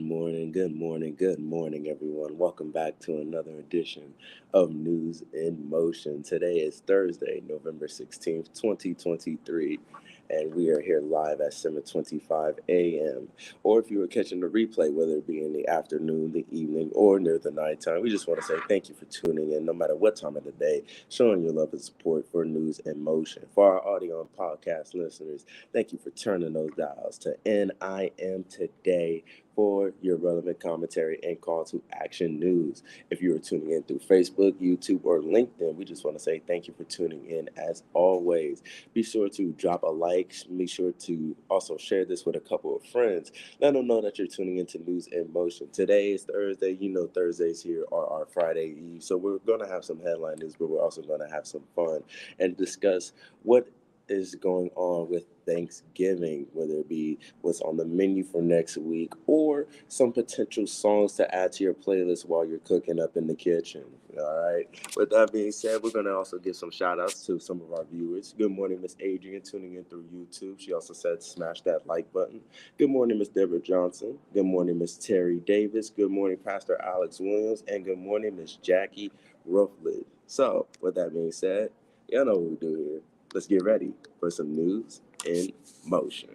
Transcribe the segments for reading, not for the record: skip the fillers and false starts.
Good morning, everyone. Welcome back to another edition of News in Motion. Today is Thursday, November 16th, 2023, and we are here live at 7:25 a.m. Or if you were catching the replay, whether it be in the afternoon, the evening, or near the nighttime, we just want to say thank you for tuning in, no matter what time of the day, showing your love and support for News in Motion. For our audio and podcast listeners, thank you for turning those dials to NIM Today for your relevant commentary and call to action news. If you are tuning in through Facebook, YouTube, or LinkedIn, we just want to say thank you for tuning in as always. Be sure to drop a like. Be sure to also share this with a couple of friends. Let them know that you're tuning into News in Motion. Today is Thursday. You know Thursdays here are our Friday Eve. So we're going to have some headline news, but we're also going to have some fun and discuss what is going on with Thanksgiving, whether it be what's on the menu for next week or some potential songs to add to your playlist while you're cooking up in the kitchen. All right. With that being said, we're going to also give some shout outs to some of our viewers. Good morning, Miss Adrian, tuning in through YouTube. She also said smash that like button. Good morning, Miss Deborah Johnson. Good morning, Miss Terry Davis. Good morning, Pastor Alex Williams. And good morning, Miss Jackie Ruffley. So, with that being said, y'all know what we do here. Let's get ready for some news in motion.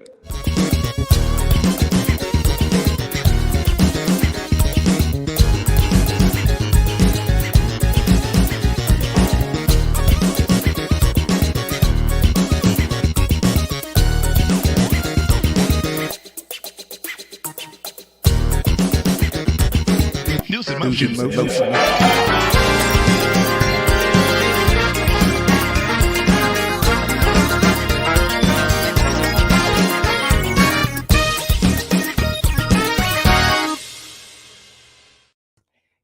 News in motion.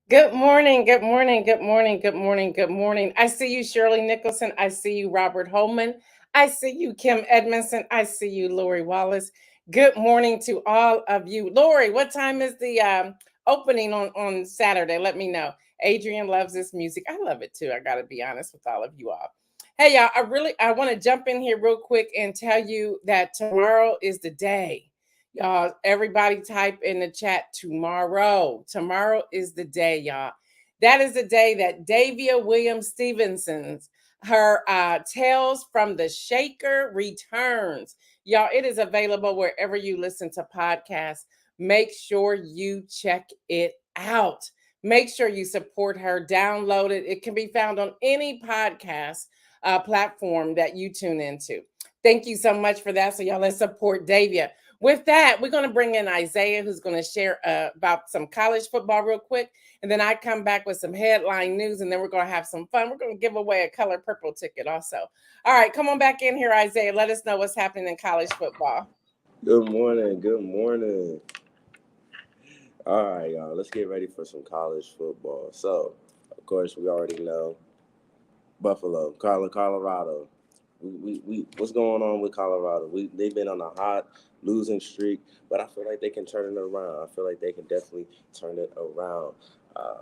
Good morning, good morning, good morning, good morning, good morning. I see you, Shirley Nicholson. I see you, Robert Holman. I see you, Kim Edmondson. I see you, Lori Wallace. Good morning to all of you. Lori, what time is the opening on Saturday? Let me know. Adrian loves this music. I love it too. I got to be honest with all of you all. Hey, y'all, I want to jump in here real quick and tell you that tomorrow is the day. Y'all, everybody type in the chat tomorrow. Tomorrow is the day, y'all. That is the day that Davia Williams Stevenson's her Tales from the Shaker returns. Y'all, it is available wherever you listen to podcasts. Make sure you check it out. Make sure you support her. Download it. It can be found on any podcast platform that you tune into. Thank you so much for that. So y'all, let's support Davia. With that, we're going to bring in Isaiah, who's going to share about some college football real quick. And then I come back with some headline news, and then we're going to have some fun. We're going to give away a color purple ticket also. All right, come on back in here, Isaiah. Let us know what's happening in college football. Good morning. Good morning. All right, y'all. Let's get ready for some college football. So, of course, we already know Buffalo, Colorado. We what's going on with Colorado? They've been on a hot losing streak, but I feel like they can turn it around. I feel like they can definitely turn it around. I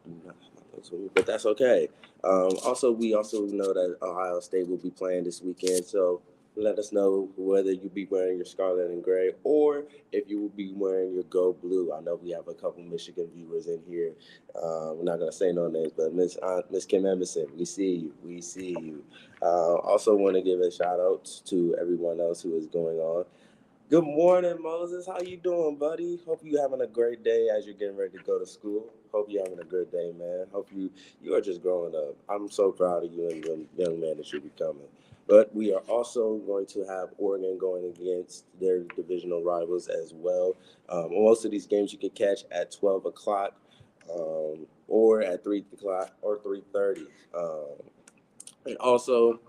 do not have my notes with me, but that's okay. We also know that Ohio State will be playing this weekend, so let us know whether you be wearing your scarlet and gray or if you will be wearing your gold blue. I know we have a couple Michigan viewers in here. We're not gonna say no names, but Miss Kim Emerson, we see you. We see you. Also want to give a shout out to everyone else who is going on. Good morning, Moses. How you doing, buddy? Hope you having a great day as you're getting ready to go to school. Hope you're having a good day, man. Hope you are just growing up. I'm so proud of you and the young man that you're becoming. But we are also going to have Oregon going against their divisional rivals as well. Most of these games you can catch at 12 o'clock or at 3 o'clock or 3:30. And also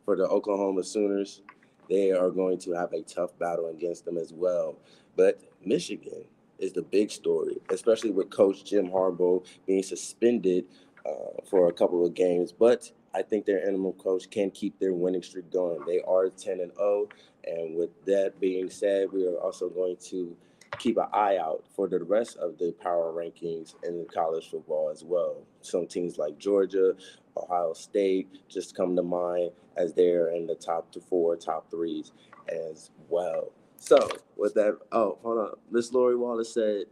for the Oklahoma Sooners, they are going to have a tough battle against them as well. But Michigan is the big story, especially with Coach Jim Harbaugh being suspended for a couple of games. But I think their interim coach can keep their winning streak going. They are 10-0. And with that being said, we are also going to keep an eye out for the rest of the power rankings in college football as well. Some teams like Georgia, Ohio State just come to mind as they're in the top 4, top 3s as well. So with that, hold on. Miss Lori Wallace said,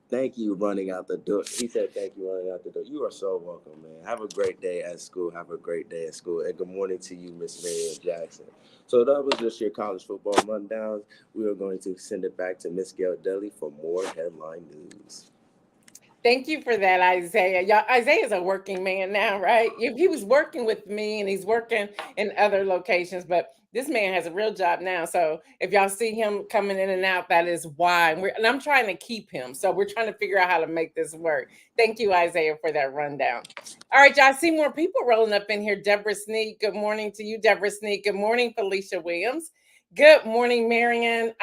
"Thank you running out the door." He said, "Thank you running out the door." You are so welcome, man. Have a great day at school. Have a great day at school. And good morning to you, Miss Marian Jackson. So that was just your college football rundown. We are going to send it back to Miss Gail Deli for more headline news. Thank you for that, Isaiah. Y'all, Isaiah's a working man now, right? He was working with me and he's working in other locations, but this man has a real job now. So if y'all see him coming in and out, that is why. And I'm trying to keep him. So we're trying to figure out how to make this work. Thank you, Isaiah, for that rundown. All right, y'all, I see more people rolling up in here. Deborah Sneak, good morning to you, Deborah Sneak. Good morning, Felicia Williams. Good morning, Marion.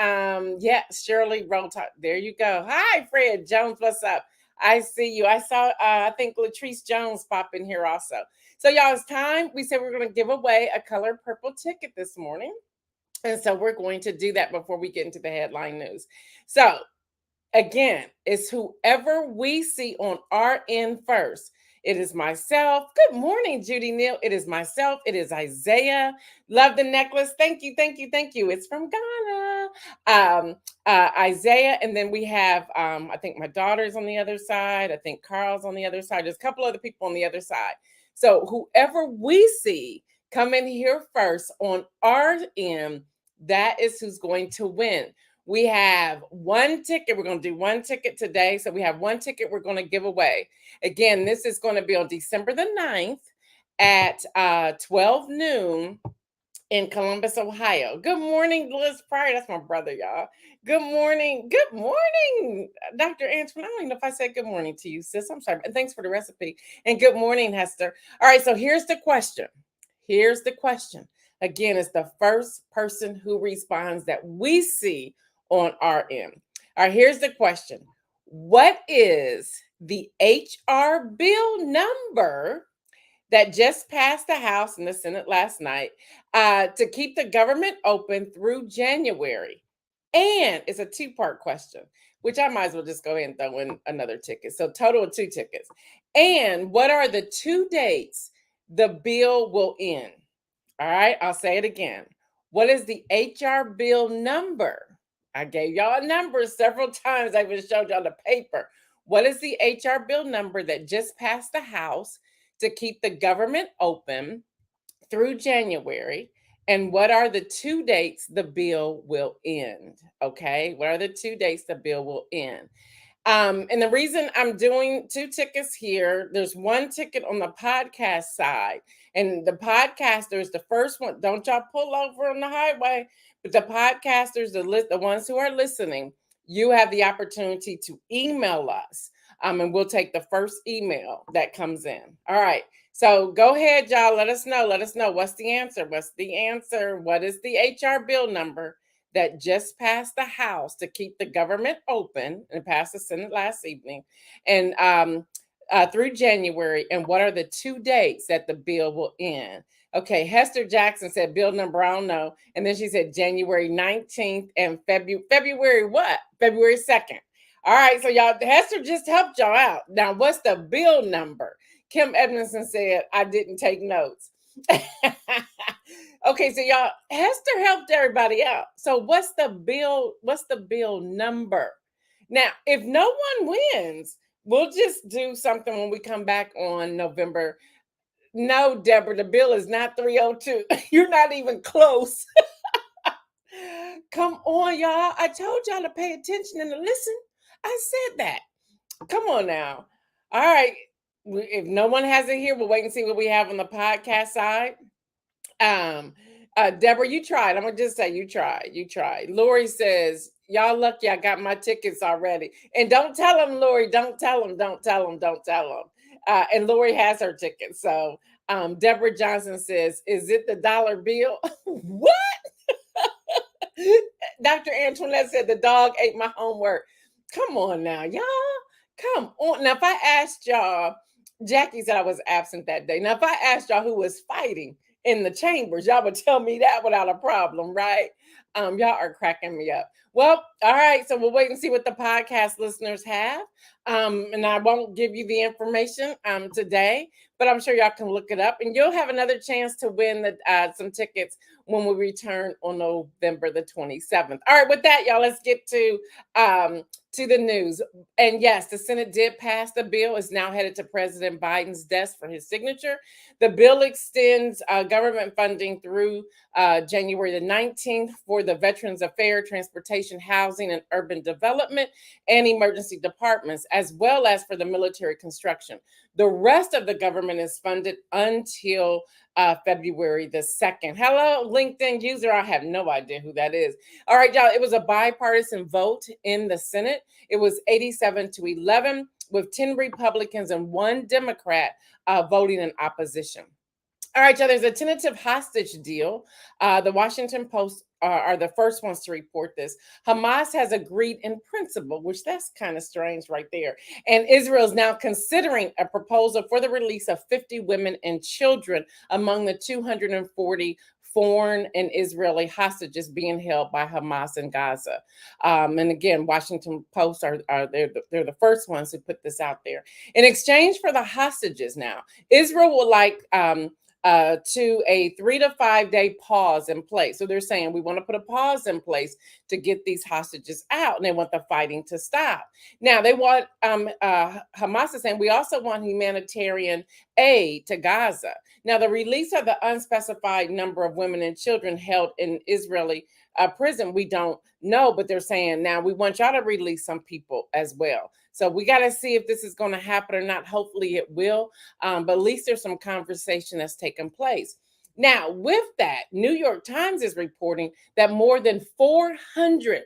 Yeah, Shirley Rolltop. There you go. Hi, Fred Jones. What's up? I see you. I saw, I think Latrice Jones pop in here also. So y'all, it's time. We said we're going to give away a color purple ticket this morning. And so we're going to do that before we get into the headline news. So again, it's whoever we see on our end first. It is myself. Good morning, Judy Neal. It is myself. It is Isaiah. Love the necklace. Thank you, thank you, thank you. It's from Ghana. Isaiah, and then we have, I think my daughter's on the other side. I think Carl's on the other side. There's a couple other people on the other side. So whoever we see come in here first on our end, that is who's going to win. We have one ticket. We're going to do one ticket today. So we have one ticket we're going to give away. Again, this is going to be on December the 9th at 12 noon in Columbus, Ohio. Good morning, Liz Pryor. That's my brother, y'all. Good morning. Good morning, Dr. Antoine. I don't even know if I said good morning to you, sis. I'm sorry. And thanks for the recipe. And good morning, Hester. All right, so here's the question. Here's the question. Again, it's the first person who responds that we see on our end. All right, here's the question. What is the HR bill number that just passed the House and the Senate last night to keep the government open through January? And it's a two-part question, which I might as well just go ahead and throw in another ticket. So total of 2 tickets. And what are the 2 dates the bill will end? All right, I'll say it again. What is the HR bill number? I gave y'all a number several times. I even showed y'all the paper. What is the HR bill number that just passed the House to keep the government open through January? And what are the 2 dates the bill will end? Okay, what are the 2 dates the bill will end? And the reason I'm doing 2 tickets here, there's 1 ticket on the podcast side. And the podcasters, the first one, don't y'all pull over on the highway, but the podcasters, the ones who are listening, you have the opportunity to email us. And we'll take the first email that comes in. All right. So go ahead, y'all. Let us know. Let us know. What's the answer? What's the answer? What is the HR bill number that just passed the House to keep the government open and passed the Senate last evening and through January? And what are the 2 dates that the bill will end? Okay, Hester Jackson said bill number, I don't know. And then she said January 19th and February what? February 2nd. All right, so y'all, Hester just helped y'all out. Now, what's the bill number? Kim Edmondson said, I didn't take notes. Okay, so y'all, Hester helped everybody out. So what's the bill? What's the bill number? Now, if no one wins, we'll just do something when we come back on November. No, Deborah, the bill is not 302. You're not even close. Come on, y'all. I told y'all to pay attention and to listen. I said that. Come on now. All right. If no one has it here, we'll wait and see what we have on the podcast side. Deborah, you tried. I'm gonna just say you tried. Lori says, y'all lucky I got my tickets already. And don't tell them, Lori, don't tell them. And Lori has her tickets. So Deborah Johnson says, is it the dollar bill? What? Dr. Antoinette said the dog ate my homework. Come on now, y'all. Come on. Now, if I asked y'all, Jackie said I was absent that day. Now, if I asked y'all who was fighting in the chambers, y'all would tell me that without a problem, right? Y'all are cracking me up. Well, all right. So we'll wait and see what the podcast listeners have. And I won't give you the information today, but I'm sure y'all can look it up, and you'll have another chance to win some tickets when we return on November the 27th. All right, with that, y'all, let's get to the news. And yes, the Senate did pass the bill. It's now headed to President Biden's desk for his signature. The bill extends government funding through January the 19th for the Veterans Affairs, Transportation, Housing, and Urban Development and emergency departments, as well as for the military construction. The rest of the government is funded until February the 2nd. Hello, LinkedIn user. I have no idea who that is. All right, y'all. It was a bipartisan vote in the Senate. It was 87-11, with 10 Republicans and 1 Democrat voting in opposition. All right, y'all, there's a tentative hostage deal. The Washington Post are the first ones to report this. Hamas has agreed in principle, which that's kind of strange right there. And Israel is now considering a proposal for the release of 50 women and children among the 240 foreign and Israeli hostages being held by Hamas in Gaza. And again, Washington Post they're the first ones who put this out there. In exchange for the hostages now, Israel would like to a 3 to 5 day pause in place. So they're saying we want to put a pause in place to get these hostages out, and they want the fighting to stop. Now they want Hamas is saying we also want humanitarian aid to Gaza. Now the release of the unspecified number of women and children held in Israeli prison, we don't know, but they're saying now we want y'all to release some people as well. So we got to see if this is going to happen or not. Hopefully it will. But at least there's some conversation that's taken place. Now, with that, New York Times is reporting that more than 400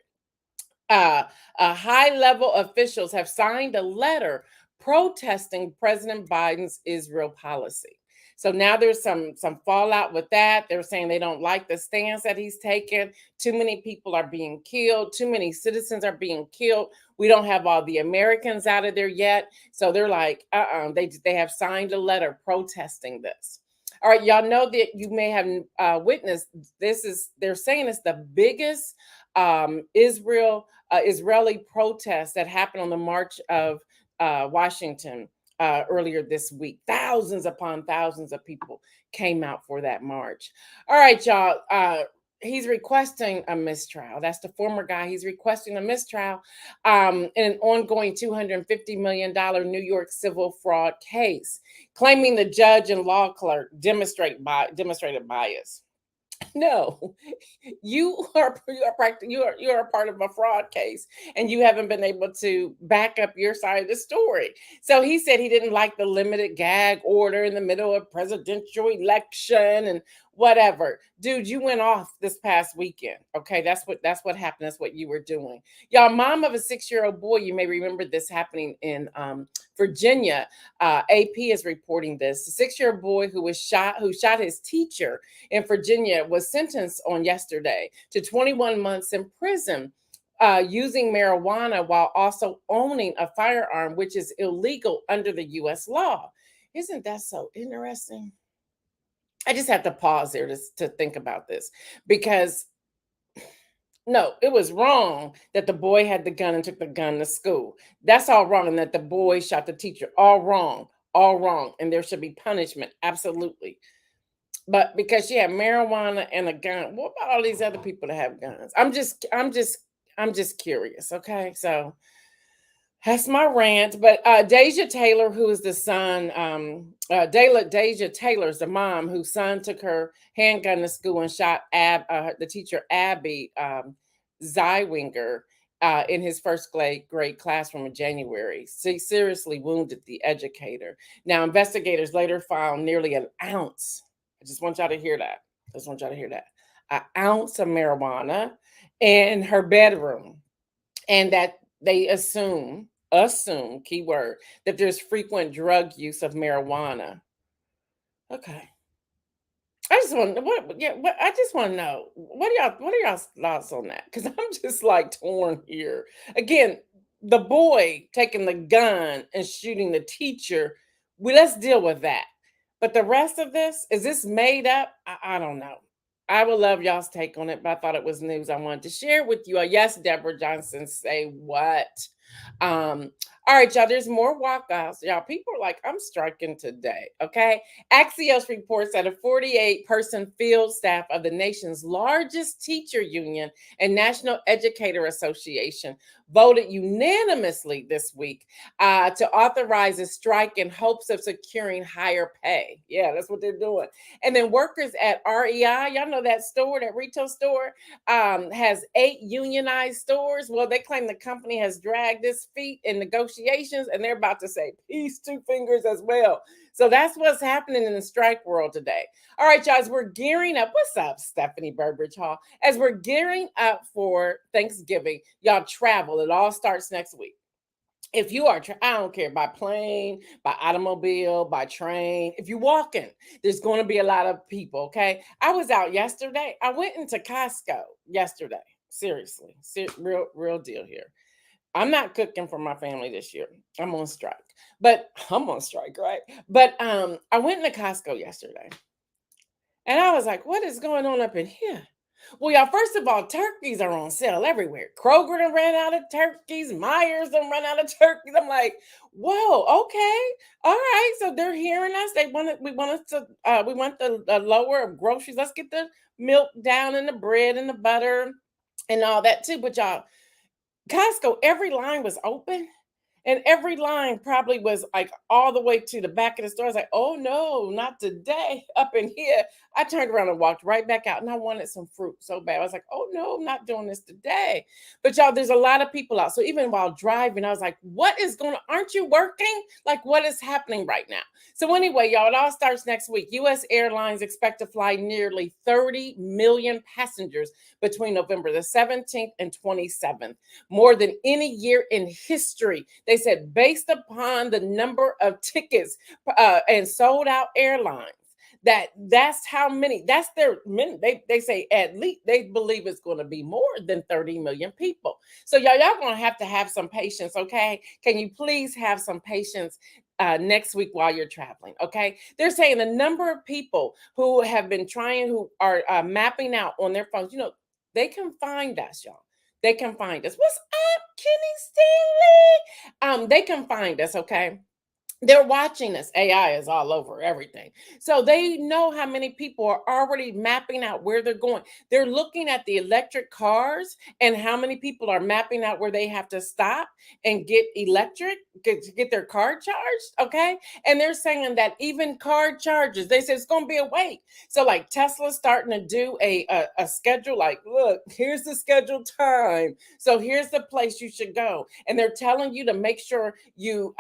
high-level officials have signed a letter protesting President Biden's Israel policy. So now there's some fallout with that. They're saying they don't like the stance that he's taken. Too many people are being killed. Too many citizens are being killed. We don't have all the Americans out of there yet. So they're like, they have signed a letter protesting this. All right, y'all know that you may have witnessed this. They're saying it's the biggest Israeli protest that happened on the March of Washington earlier this week. Thousands upon thousands of people came out for that march. All right, y'all. He's requesting a mistrial. That's the former guy. He's requesting a mistrial in an ongoing $250 million New York civil fraud case, claiming the judge and law clerk demonstrated bias. No, you are a part of a fraud case, and you haven't been able to back up your side of the story. So he said he didn't like the limited gag order in the middle of presidential election and whatever. Dude, you went off this past weekend. Okay, that's what happened. That's what you were doing. Y'all, mom of a 6-year-old boy, you may remember this happening in Virginia. AP is reporting this. A 6-year-old boy who shot his teacher in Virginia was sentenced on yesterday to 21 months in prison using marijuana while also owning a firearm, which is illegal under the U.S. law. Isn't that so interesting? I just have to pause there to think about this, because no, it was wrong that the boy had the gun and took the gun to school. That's all wrong. And that the boy shot the teacher. All wrong. All wrong. And there should be punishment. Absolutely. But because she had marijuana and a gun, what about all these other people that have guns? I'm just curious. Okay. So that's my rant. But Deja Taylor, who is the son, Deja Taylor's the mom whose son took her handgun to school and shot the teacher Abby Zeiwinger in his first grade classroom in January. She seriously wounded the educator. Now, investigators later found nearly an ounce. I just want y'all to hear that. An ounce of marijuana in her bedroom, and that they assume, keyword, that there's frequent drug use of marijuana. Okay. I just want to know what are y'all's thoughts on that? Because I'm just like torn here. Again, the boy taking the gun and shooting the teacher, let's deal with that. But the rest of this, is this made up? I don't know. I would love y'all's take on it, but I thought it was news I wanted to share with you. Yes, Deborah Johnson, say what? Um, all right, y'all, there's more walkouts. Y'all, people are like, I'm striking today, okay? Axios reports that a 48-person field staff of the nation's largest teacher union and National Educator Association voted unanimously this week to authorize a strike in hopes of securing higher pay. Yeah, that's what they're doing. And then workers at REI, y'all know that store, that retail store, has 8 unionized stores. Well, they claim the company has dragged its feet in negotiations, and they're about to say peace, 2 fingers as well. So that's what's happening in the strike world today. All right, y'all, as we're gearing up, what's up, Stephanie Burbridge Hall? As we're gearing up for Thanksgiving, y'all travel. It all starts next week. If you are, I don't care, by plane, by automobile, by train, if you're walking, there's going to be a lot of people, okay? I was out yesterday. I went into Costco yesterday. Seriously, real deal here. I'm not cooking for my family this year. I'm on strike. But I'm on strike, right? But I went into Costco yesterday. And I was like, what is going on up in here? Well, y'all, first of all, turkeys are on sale everywhere. Kroger done ran out of turkeys. Myers done run out of turkeys. I'm like, whoa, okay, all right. So they're hearing us. We want the lower of groceries. Let's get the milk down and the bread and the butter and all that too. But y'all, Costco, every line was open. And every line probably was like all the way to the back of the store. I was like, oh no, not today up in here. I turned around and walked right back out and I wanted some fruit so bad. I was like, oh no, I'm not doing this today. But y'all, there's a lot of people out. So even while driving, I was like, what is going on? Aren't you working? Like, what is happening right now? So anyway, y'all, it all starts next week. U.S. Airlines expect to fly nearly 30 million passengers between November the 17th and 27th, more than any year in history. They said based upon the number of tickets and sold out airlines, that's how many, that's their many. They say at least they believe it's going to be more than 30 million people. So y'all going to have some patience, okay? Can you please have some patience next week while you're traveling, okay? They're saying the number of people who have been trying, who are mapping out on their phones, they can find us, y'all. They can find us. What's up, Kenny Stanley? They can find us, okay? They're watching us. AI is all over everything. So they know how many people are already mapping out where they're going. They're looking at the electric cars and how many people are mapping out where they have to stop and get get their car charged. Okay. And they're saying that even car charges, they said it's going to be a wait. So like Tesla's starting to do a schedule, like, look, here's the scheduled time. So here's the place you should go. And they're telling you to make sure you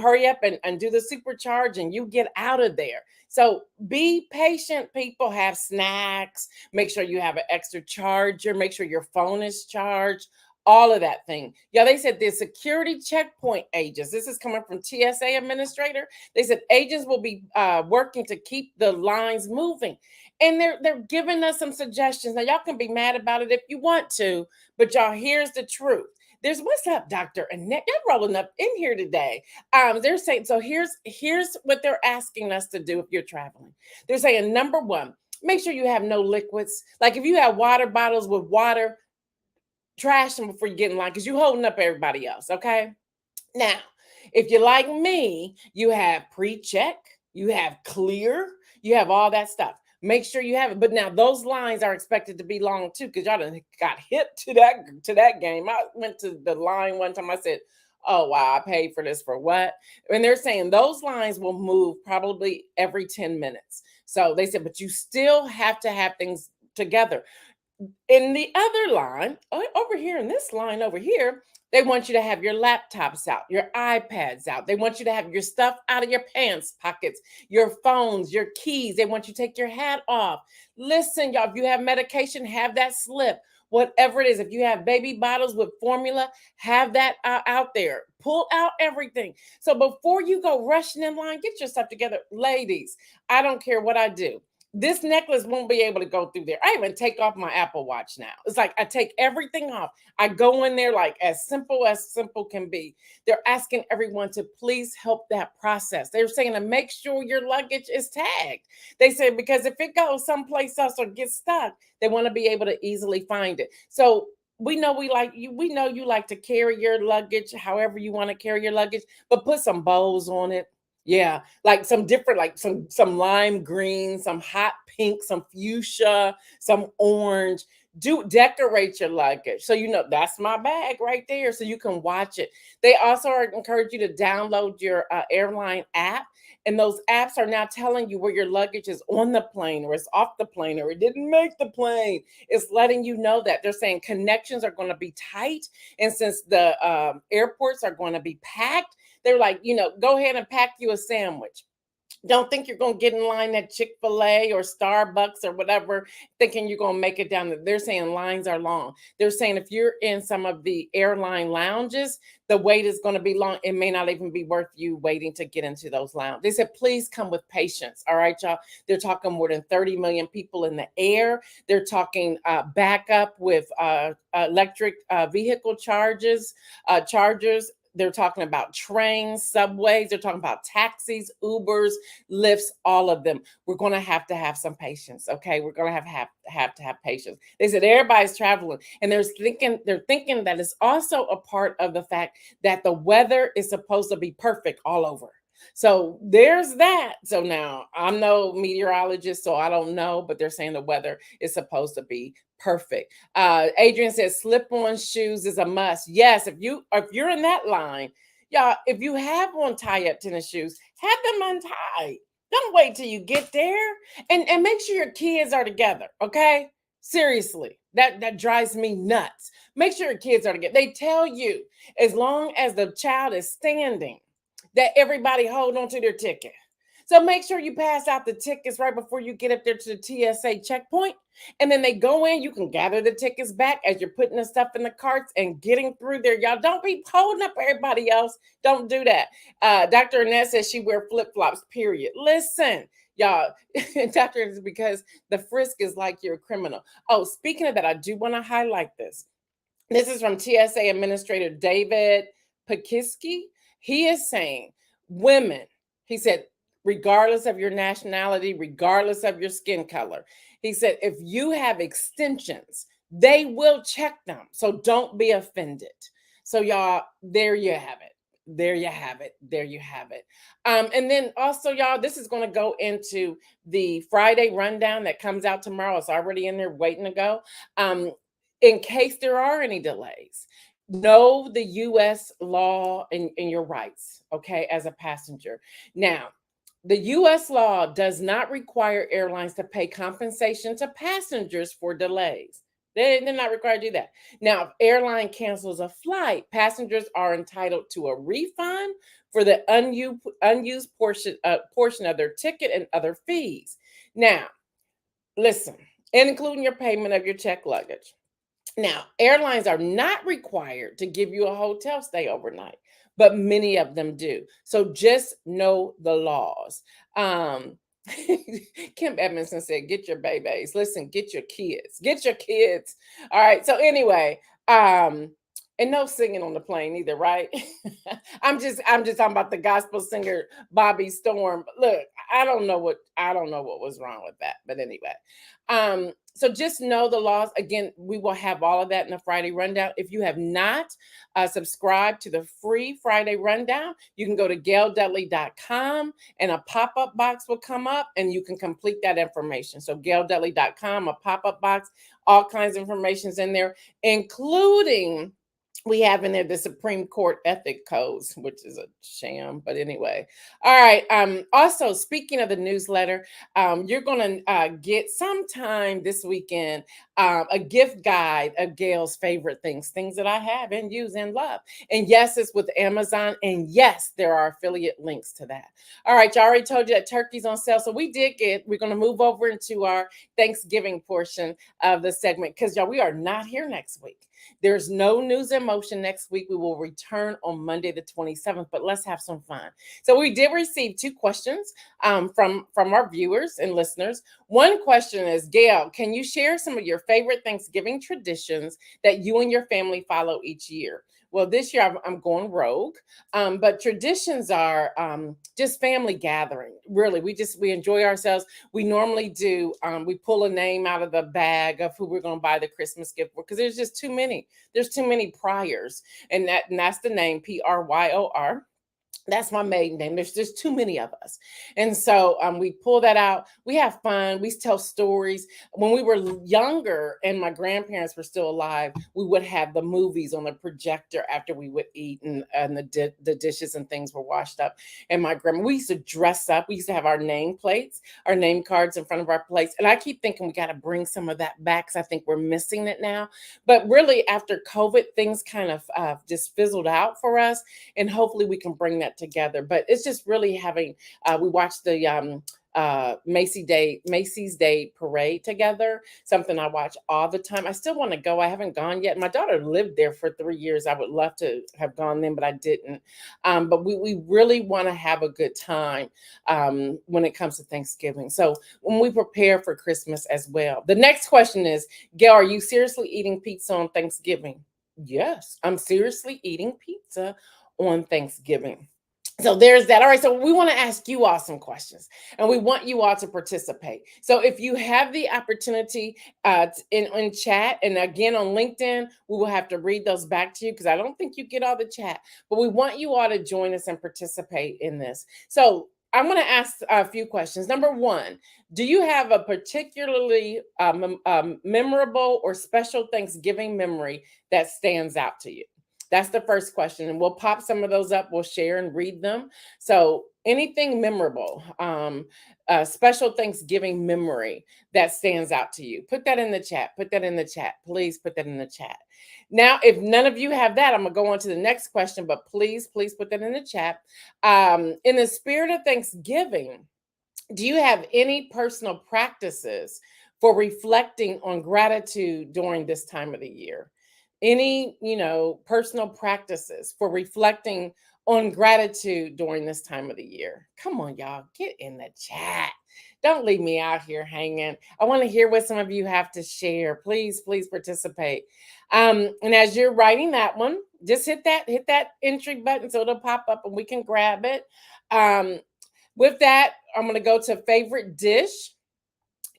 hurry up and do the supercharge and you get out of there. So be patient, people. Have snacks. Make sure you have an extra charger. Make sure your phone is charged. All of that thing. Yeah, they said the security checkpoint agents, this is coming from TSA administrator. They said agents will be working to keep the lines moving. And they're giving us some suggestions. Now, y'all can be mad about it if you want to, but y'all, here's the truth. There's what's up, Dr. Annette. You're rolling up in here today. They're saying, so here's what they're asking us to do if you're traveling. They're saying, number one, make sure you have no liquids. Like if you have water bottles with water, trash them before you get in line because you're holding up everybody else, okay? Now, if you're like me, you have pre-check, you have clear, you have all that stuff. Make sure you have it. But now those lines are expected to be long too, because y'all done got hip to that game. I went to the line one time. I said, oh, wow, I paid for this for what? And they're saying those lines will move probably every 10 minutes. So they said, but you still have to have things together. In the other line, over here, in this line over here, they want you to have your laptops out, your iPads out. They want you to have your stuff out of your pants pockets, your phones, your keys. They want you to take your hat off. Listen, y'all, if you have medication, have that slip. Whatever it is, if you have baby bottles with formula, have that out there. Pull out everything. So before you go rushing in line, get your stuff together. Ladies, I don't care what I do. this necklace won't be able to go through there. I even take off my Apple Watch now. It's like I take everything off. I go in there like as simple can be. They're asking everyone to please help that process. They're saying to make sure your luggage is tagged. They say because if it goes someplace else or gets stuck, they want to be able to easily find it. So we know we know you like to carry your luggage however you want to carry your luggage, but put some bows on it. Yeah, like some different, like some lime green, some hot pink, some fuchsia, some orange. Do decorate your luggage so you know that's my bag right there, so you can watch it. They also encourage you to download your airline app, and those apps are now telling you where your luggage is on the plane, or it's off the plane, or it didn't make the plane. It's letting you know that. They're saying connections are going to be tight, and since the airports are going to be packed, they're like, go ahead and pack you a sandwich. Don't think you're going to get in line at Chick-fil-A or Starbucks or whatever, thinking you're going to make it down there. They're saying lines are long. They're saying if you're in some of the airline lounges, the wait is going to be long. It may not even be worth you waiting to get into those lounges. They said, please come with patience. All right, y'all. They're talking more than 30 million people in the air. They're talking backup with electric vehicle chargers. They're talking about trains, subways. They're talking about taxis, Ubers, Lyfts, all of them. We're going to have some patience. Okay. We're going to have patience. They said everybody's traveling, and they're thinking that it's also a part of the fact that the weather is supposed to be perfect all over. So there's that. So now I'm no meteorologist, so I don't know, but they're saying the weather is supposed to be perfect. Adrian says slip-on shoes is a must. Yes, if you're in that line, y'all, if you have on tie-up tennis shoes, have them untied. Don't wait till you get there, and make sure your kids are together. Okay, seriously, that drives me nuts. Make sure your kids are together. They tell you as long as the child is standing, that everybody hold on to their ticket. So make sure you pass out the tickets right before you get up there to the TSA checkpoint. And then they go in, you can gather the tickets back as you're putting the stuff in the carts and getting through there. Y'all don't be holding up everybody else. Don't do that. Dr. Annette says she wear flip-flops, period. Listen, y'all, Dr. is because the frisk is like you're a criminal. Oh, speaking of that, I do want to highlight this. This is from TSA Administrator David Pakiski. He is saying, women, he said, regardless of your nationality, regardless of your skin color, he said, if you have extensions, they will check them. So don't be offended. So y'all, there you have it. There you have it. There you have it. And then also, y'all, this is going to go into the Friday rundown that comes out tomorrow. It's already in there waiting to go. In case there are any delays, know the U.S. law and your rights, okay, as a passenger. Now, the U.S. law does not require airlines to pay compensation to passengers for delays. They're not required to do that. Now, if airline cancels a flight, passengers are entitled to a refund for the unused portion of their ticket and other fees. Now, listen, including your payment of your checked luggage. Now, airlines are not required to give you a hotel stay overnight, but many of them do. So just know the laws. Kim Edmondson said, get your babies. Listen, get your kids. Get your kids. All right. So anyway, and no singing on the plane either, right? I'm just talking about the gospel singer Bobby Storm. Look, I don't know what was wrong with that, but anyway. So just know the laws. Again, we will have all of that in the Friday rundown. If you have not subscribed to the free Friday rundown, you can go to gaildudley.com and a pop-up box will come up and you can complete that information. So gaildudley.com, a pop-up box, all kinds of information's in there, including we have in there the Supreme Court ethic codes, which is a sham, but anyway. All right. Also, speaking of the newsletter, you're going to get sometime this weekend. a gift guide of Gail's favorite things that I have and use and love. And yes, it's with Amazon. And yes, there are affiliate links to that. All right, y'all already told you that turkey's on sale. So we're going to move over into our Thanksgiving portion of the segment because y'all, we are not here next week. There's no News in Motion next week. We will return on Monday the 27th, but let's have some fun. So we did receive 2 questions from our viewers and listeners. One question is, Gail, can you share some of your favorite Thanksgiving traditions that you and your family follow each year? Well, this year I'm going rogue, but traditions are just family gathering. Really, we enjoy ourselves. We normally do. We pull a name out of the bag of who we're going to buy the Christmas gift for because there's just too many. There's too many priors, and that's the name Prior. That's my maiden name. There's just too many of us. And so we pull that out. We have fun. We tell stories. When we were younger and my grandparents were still alive, we would have the movies on the projector after we would eat and the dishes and things were washed up. And my grandma, we used to dress up. We used to have our name plates, our name cards in front of our plates. And I keep thinking we got to bring some of that back because I think we're missing it now. But really, after COVID, things kind of just fizzled out for us. And hopefully we can bring that together. But it's just really having we watched the Macy's Day Parade together, something I watch all the time. I still want to go. I haven't gone yet. My daughter lived there for 3 years. I would love to have gone then, but I didn't. But we really want to have a good time when it comes to Thanksgiving. So when we prepare for Christmas as well. The next question is, Gail, are you seriously eating pizza on Thanksgiving? Yes, I'm seriously eating pizza on Thanksgiving. So there's that. All right. So we want to ask you all some questions and we want you all to participate. So if you have the opportunity in chat and again on LinkedIn, we will have to read those back to you because I don't think you get all the chat, but we want you all to join us and participate in this. So I'm going to ask a few questions. Number 1, do you have a particularly memorable or special Thanksgiving memory that stands out to you? That's the first question. And we'll pop some of those up. We'll share and read them. So anything memorable, special Thanksgiving memory that stands out to you, put that in the chat. Put that in the chat. Please put that in the chat. Now, if none of you have that, I'm going to go on to the next question, but please put that in the chat. In the spirit of Thanksgiving, do you have any personal practices for reflecting on gratitude during this time of the year? Any, personal practices for reflecting on gratitude during this time of the year? Come on, y'all, get in the chat. Don't leave me out here hanging. I want to hear what some of you have to share. Please participate. And as you're writing that one, just hit that entry button so it'll pop up and we can grab it. With that, I'm going to go to favorite dish.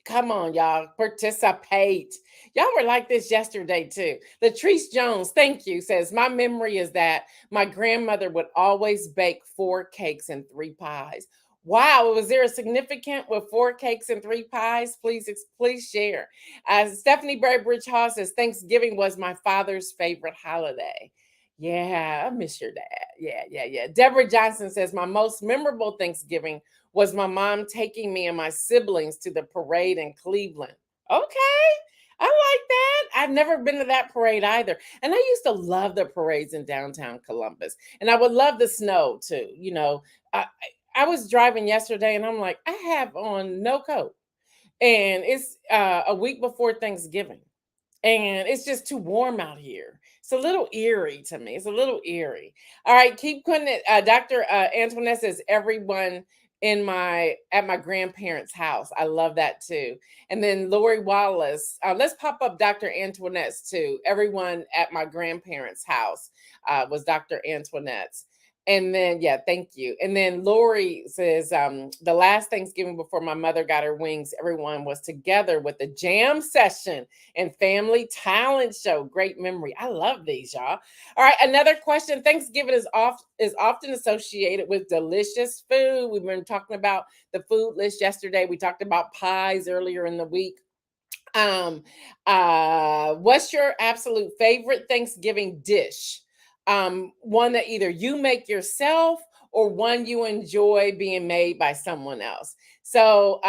Come on, y'all, participate. Y'all were like this yesterday too. Latrice Jones, thank you, says, my memory is that my grandmother would always bake 4 cakes and 3 pies. Wow, was there a significant with 4 cakes and 3 pies? Please share. Stephanie Braybridge Hall says, Thanksgiving was my father's favorite holiday. Yeah, I miss your dad. Yeah. Deborah Johnson says, my most memorable Thanksgiving was my mom taking me and my siblings to the parade in Cleveland. Okay, I like that. I've never been to that parade either. And I used to love the parades in downtown Columbus. And I would love the snow too. I was driving yesterday and I'm like, I have on no coat. And it's a week before Thanksgiving. And it's just too warm out here. It's a little eerie to me. It's a little eerie. All right, keep putting it. Dr. Antoinette says, everyone at my grandparents' house. I love that too. And then Lori Wallace, let's pop up Dr. Antoinette's too. Everyone at my grandparents' house was Dr. Antoinette's. And then, yeah, thank you. And then Lori says, the last Thanksgiving before my mother got her wings, everyone was together with the jam session and family talent show. Great memory. I love these, y'all. All right, another question. Thanksgiving is often associated with delicious food. We've been talking about the food list yesterday. We talked about pies earlier in the week. What's your absolute favorite Thanksgiving dish? One that either you make yourself or one you enjoy being made by someone else. So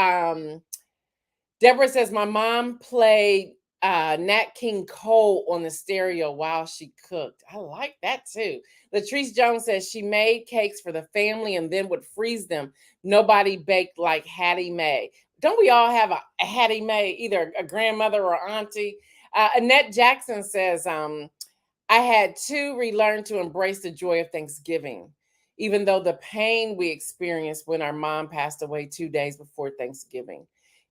Deborah says, my mom played Nat King Cole on the stereo while she cooked. I like that too. Latrice Jones says she made cakes for the family and then would freeze them. Nobody baked like Hattie Mae. Don't we all have a Hattie Mae, either a grandmother or auntie? Annette Jackson says, I had to relearn to embrace the joy of Thanksgiving, even though the pain we experienced when our mom passed away 2 days before Thanksgiving.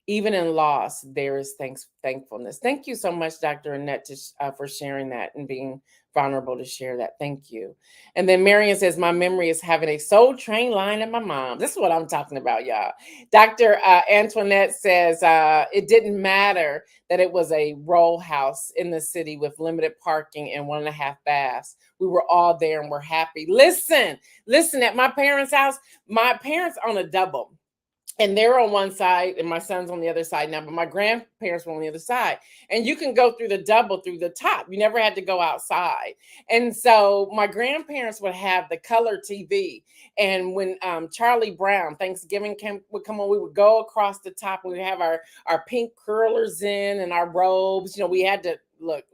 Even in loss, there is thankfulness. Thank you so much, Dr. Annette, for sharing that and being vulnerable to share that. Thank you. And then Marion says, my memory is having a Soul Train line at my mom. This is what I'm talking about, y'all. Dr. Antoinette says, it didn't matter that it was a row house in the city with limited parking and 1.5 baths. We were all there and we're happy. Listen, at my parents' house, my parents own a double. And they're on one side and my son's on the other side now, but my grandparents were on the other side. And you can go through the double through the top. You never had to go outside. And so my grandparents would have the color TV. And when Charlie Brown, Thanksgiving would come on, we would go across the top. We would have our pink curlers in and our robes. We had to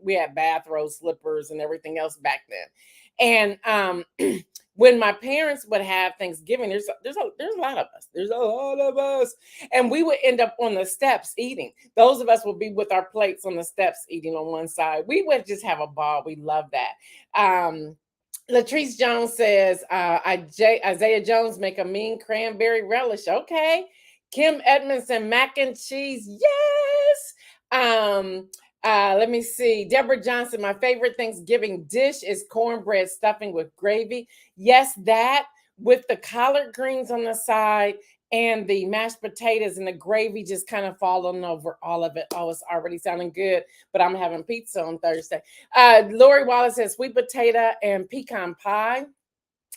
we had bathrobe slippers and everything else back then. And when my parents would have Thanksgiving, there's a lot of us. There's a lot of us. And we would end up on the steps eating. Those of us would be with our plates on the steps eating on one side. We would just have a ball. We love that. Latrice Jones says, Isaiah Jones make a mean cranberry relish. Okay. Kim Edmondson, mac and cheese. Yes. Let me see. Deborah Johnson, my favorite Thanksgiving dish is cornbread stuffing with gravy. Yes, that with the collard greens on the side and the mashed potatoes and the gravy just kind of falling over all of it. Oh, it's already sounding good, but I'm having pizza on Thursday. Lori Wallace says sweet potato and pecan pie.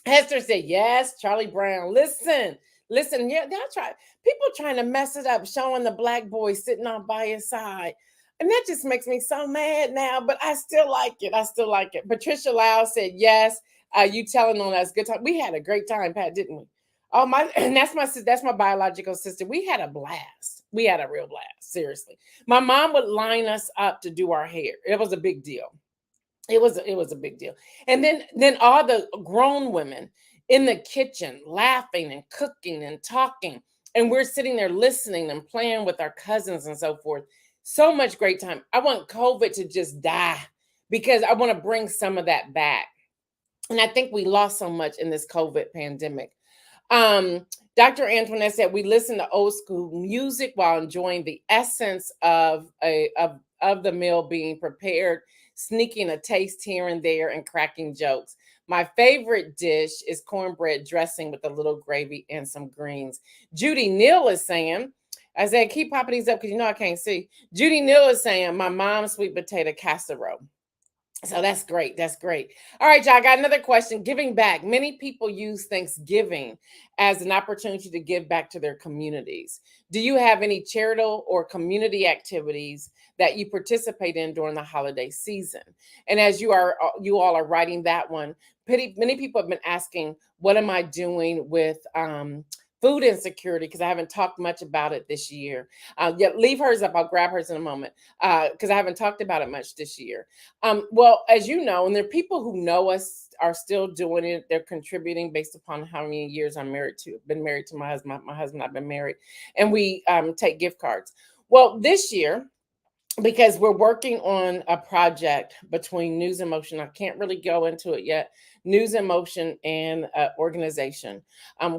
Hester said, yes, Charlie Brown. Listen, yeah, they'll try. People trying to mess it up, showing the black boy sitting on by his side. And that just makes me so mad now, but I still like it. Patricia Lau said, yes, you telling on us. Good time. We had a great time, Pat, didn't we? Oh, and that's my biological sister. We had a blast. We had a real blast. Seriously. My mom would line us up to do our hair. It was a big deal. It was a big deal. And then all the grown women in the kitchen laughing and cooking and talking. And we're sitting there listening and playing with our cousins and so forth. So much great time. I want COVID to just die because I want to bring some of that back. And I think we lost so much in this COVID pandemic. Dr. Antoinette said we listen to old school music while enjoying the essence of the meal being prepared, sneaking a taste here and there and cracking jokes. My favorite dish is cornbread dressing with a little gravy and some greens. Judy Neal is saying, I said, keep popping these up because I can't see. Judy Neal is saying, my mom's sweet potato casserole. So that's great. That's great. All right, y'all, I got another question. Giving back. Many people use Thanksgiving as an opportunity to give back to their communities. Do you have any charitable or community activities that you participate in during the holiday season? And as you all are writing that one, many people have been asking, what am I doing with food insecurity, because I haven't talked much about it this year. Leave hers up. I'll grab hers in a moment because I haven't talked about it much this year. Well, as you know, and there are people who know us are still doing it. They're contributing based upon how many years I'm been married to my husband. My husband and I've been married, and we take gift cards. Well, this year, because we're working on a project between News in Motion, I can't really go into it yet, News in Motion and organization.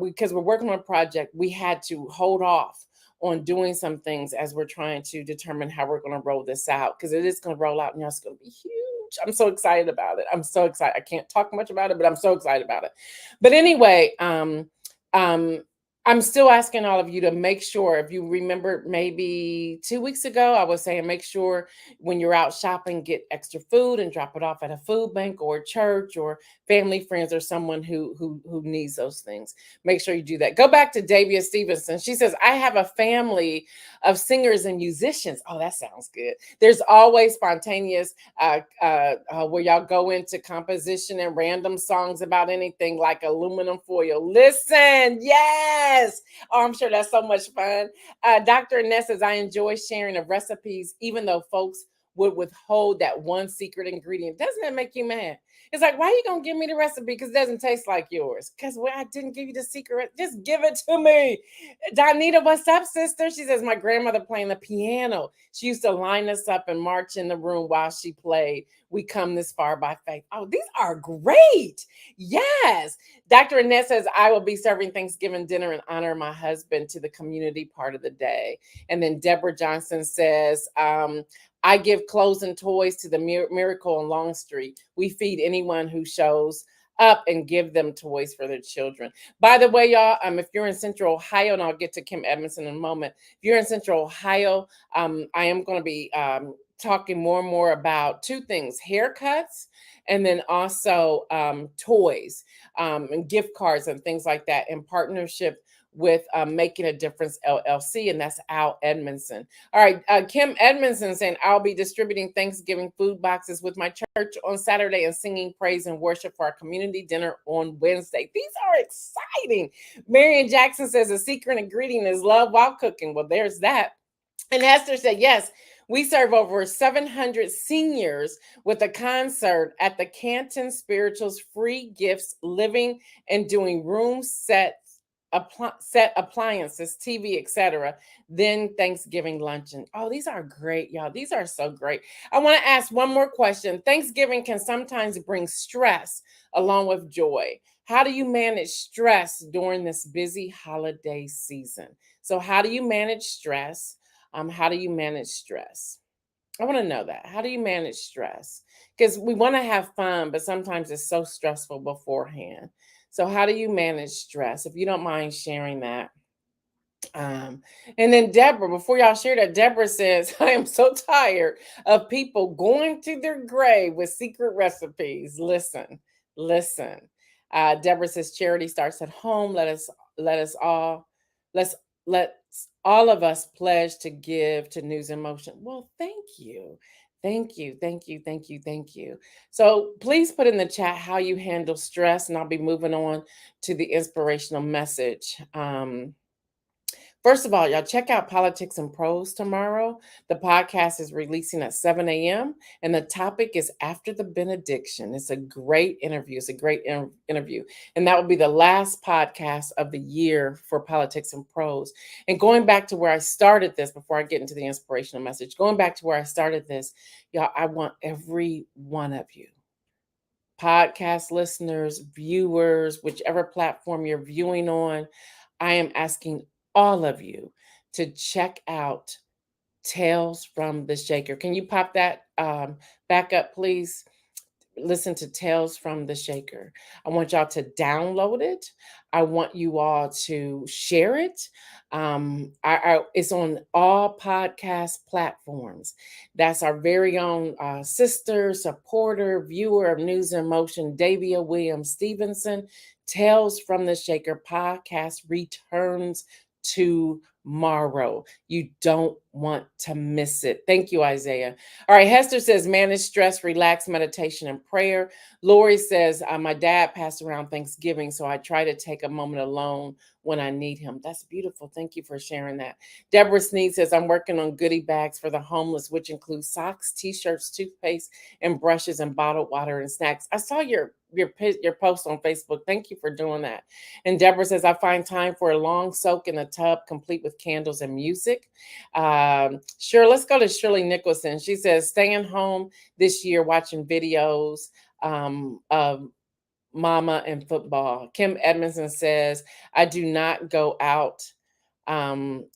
Because we're working on a project, we had to hold off on doing some things as we're trying to determine how we're going to roll this out, because it is going to roll out and it's going to be huge. I'm so excited about it. I'm so excited. I can't talk much about it, but I'm so excited about it. But anyway, I'm still asking all of you to make sure, if you remember maybe 2 weeks ago, I was saying, make sure when you're out shopping, get extra food and drop it off at a food bank or a church or family, friends, or someone who needs those things. Make sure you do that. Go back to Davia Stevenson. She says, I have a family of singers and musicians. Oh, that sounds good. There's always spontaneous where y'all go into composition and random songs about anything like aluminum foil. Listen, yes. Oh, I'm sure that's so much fun. Dr. Annette says, I enjoy sharing of recipes, even though folks would withhold that one secret ingredient. Doesn't that make you mad? It's like, why are you going to give me the recipe? Because it doesn't taste like yours. Because, well, I didn't give you the secret. Just give it to me. Donita, what's up, sister? She says, my grandmother playing the piano. She used to line us up and march in the room while she played. We come this far by faith. Oh, these are great. Yes. Dr. Annette says, I will be serving Thanksgiving dinner in honor of my husband to the community part of the day. And then Deborah Johnson says, I give clothes and toys to the Miracle on Long Street. We feed anyone who shows up and give them toys for their children. By the way, y'all, if you're in Central Ohio, and I'll get to Kim Edmondson in a moment. If you're in Central Ohio, I am going to be talking more and more about two things: haircuts, and then also toys and gift cards and things like that in partnership with Making a Difference LLC, and that's Al Edmondson. All right, Kim Edmondson saying, I'll be distributing Thanksgiving food boxes with my church on Saturday and singing praise and worship for our community dinner on Wednesday. These are exciting. Marion Jackson says a secret ingredient is love while cooking. Well, there's that. And Esther said, yes, we serve over 700 seniors with a concert at the Canton Spirituals Free Gifts Living and Doing Room Set appliances, TV, etc. Then Thanksgiving luncheon. Oh, these are great, y'all. These are so great. I want to ask one more question. Thanksgiving can sometimes bring stress along with joy. How do you manage stress during this busy holiday season? So how do you manage stress? How do you manage stress? I want to know that. How do you manage stress? Because we want to have fun, but sometimes it's so stressful beforehand. So how do you manage stress? If you don't mind sharing that. And then Deborah, before y'all share that, Deborah says, I am so tired of people going to their grave with secret recipes. Listen. Deborah says charity starts at home. Let's all of us pledge to give to News in Motion. Well, thank you. Thank you. So please put in the chat how you handle stress, and I'll be moving on to the inspirational message. First of all, y'all check out Politics and Prose tomorrow. The podcast is releasing at 7 a.m. and the topic is After the Benediction. It's a great interview. Interview. And that will be the last podcast of the year for Politics and Prose. And going back to where I started this, before I get into the inspirational message, going back to where I started this, y'all, I want every one of you, podcast listeners, viewers, whichever platform you're viewing on, I am asking all of you to check out Tales from the Shaker. Can you pop that back up, please? Listen to Tales from the Shaker. I want y'all to download it. I want you all to share it. It's on all podcast platforms. That's our very own sister, supporter, viewer of News in Motion, Davia Williams Stevenson. Tales from the Shaker podcast returns tomorrow. You don't want to miss it. Thank you, Isaiah. All right, Hester says manage stress, relax, meditation, and prayer. Lori says my dad passed around Thanksgiving, so I try to take a moment alone when I need him. That's beautiful. Thank you for sharing that. Deborah Sneed says I'm working on goodie bags for the homeless, which include socks, t-shirts, toothpaste, and brushes, and bottled water and snacks. I saw your post on Facebook. Thank you for doing that. And Deborah says, I find time for a long soak in the tub, complete with candles and music. Sure, let's go to Shirley Nicholson. She says, staying home this year, watching videos of mama and football. Kim Edmondson says, I do not go out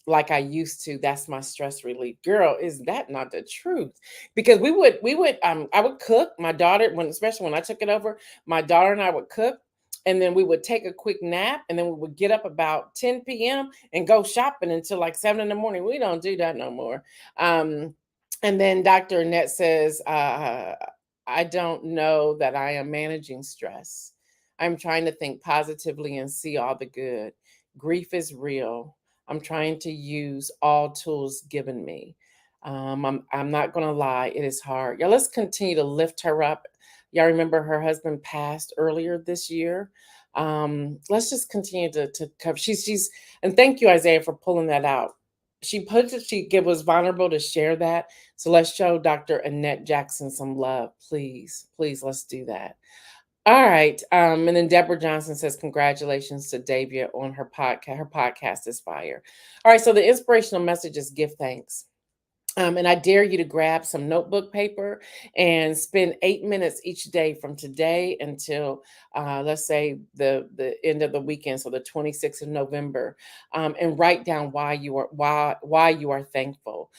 like I used to. That's my stress relief. Girl, is that not the truth? Because I would cook. My daughter, especially when I took it over, my daughter and I would cook, and then we would take a quick nap, and then we would get up about 10 p.m. and go shopping until like 7 in the morning. We don't do that no more. And then Dr. Annette says, I don't know that I am managing stress. I'm trying to think positively and see all the good. Grief is real. I'm trying to use all tools given me. I'm not going to lie. It is hard. Yeah, let's continue to lift her up. Y'all remember her husband passed earlier this year. Let's just continue to cover. And thank you, Isaiah, for pulling that out. she was vulnerable to share that. So let's show Dr. Annette Jackson some love, please. Please, let's do that. All right. And then Deborah Johnson says, congratulations to Davia on her podcast. Her podcast is fire. All right. So the inspirational message is give thanks. And I dare you to grab some notebook paper and spend 8 minutes each day from today until, let's say, the end of the weekend, so the 26th of November, and write down why you are thankful.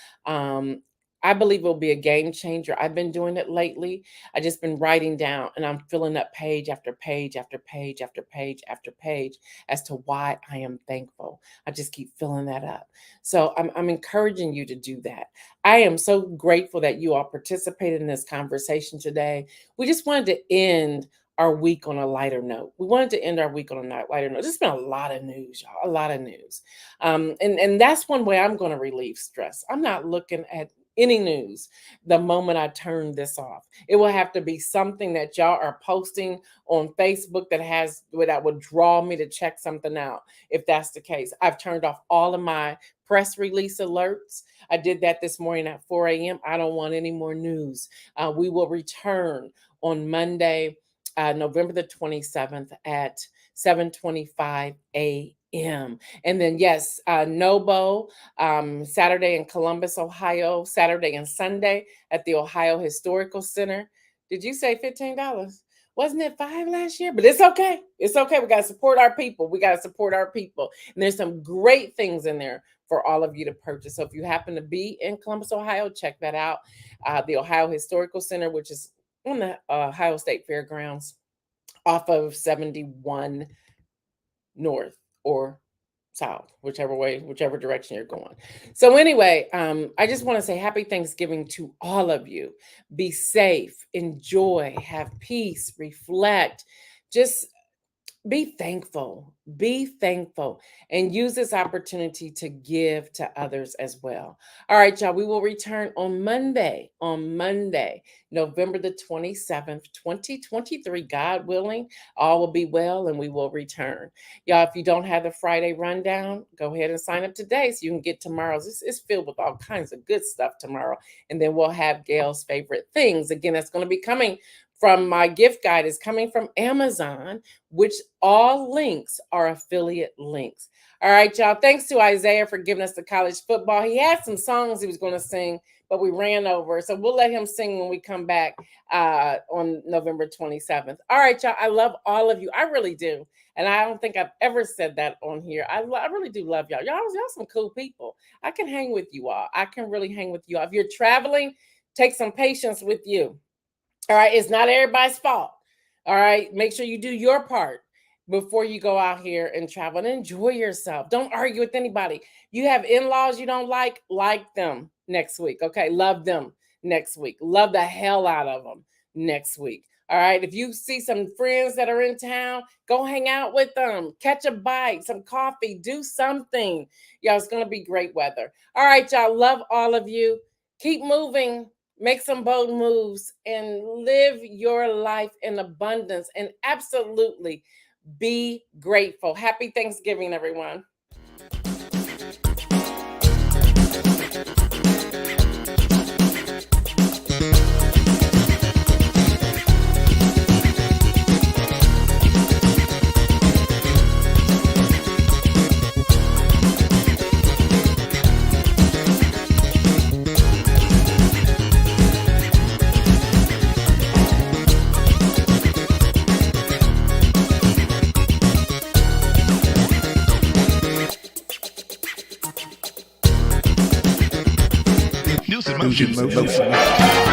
I believe it will be a game changer. I've been doing it lately. I just been writing down, and I'm filling up page after page after page after page after page as to why I am thankful. I just keep filling that up. So I'm encouraging you to do that. I am so grateful that you all participated in this conversation today. We just wanted to end our week on a lighter note. We wanted to end our week on a lighter note. There's been a lot of news, y'all, a lot of news. And that's one way I'm going to relieve stress. I'm not looking at any news the moment I turn this off. It will have to be something that y'all are posting on Facebook that would draw me to check something out. If that's the case, I've turned off all of my press release alerts. I did that this morning at 4 a.m. I don't want any more news. We will return on Monday, November the 27th at 7:25 a.m. And then, yes, Nobo, Saturday in Columbus, Ohio, Saturday and Sunday at the Ohio Historical Center. Did you say $15? Wasn't it $5 last year? But it's okay. It's okay. We got to support our people. And there's some great things in there for all of you to purchase. So if you happen to be in Columbus, Ohio, check that out. The Ohio Historical Center, which is on the Ohio State Fairgrounds off of 71 North or South, whichever direction you're going. So anyway, I just want to say happy Thanksgiving to all of you. Be safe, enjoy, have peace, reflect, just be thankful, and use this opportunity to give to others as well. All right, y'all, we will return on Monday, November the 27th, 2023, God willing, all will be well, and we will return. Y'all, if you don't have the Friday rundown, go ahead and sign up today so you can get tomorrow's. It's filled with all kinds of good stuff tomorrow, and then we'll have Gail's favorite things. Again, that's going to be coming from my gift guide, is coming from Amazon, which all links are affiliate links. All right, y'all. Thanks to Isaiah for giving us the college football. He had some songs he was going to sing, but we ran over. So we'll let him sing when we come back on November 27th. All right, y'all. I love all of you. I really do. And I don't think I've ever said that on here. I really do love y'all. Y'all some cool people. I can hang with you all. I can really hang with you all. If you're traveling, take some patience with you. All right, it's not everybody's fault. All right, make sure you do your part before you go out here and travel and enjoy yourself. Don't argue with anybody. You have in-laws you don't like them next week. Okay, love them next week. Love the hell out of them next week. All right, if you see some friends that are in town, go hang out with them. Catch a bite, some coffee, do something. Y'all, it's going to be great weather. All right, y'all, love all of you. Keep moving. Make some bold moves and live your life in abundance, and absolutely be grateful. Happy Thanksgiving, everyone. NewsInMotion.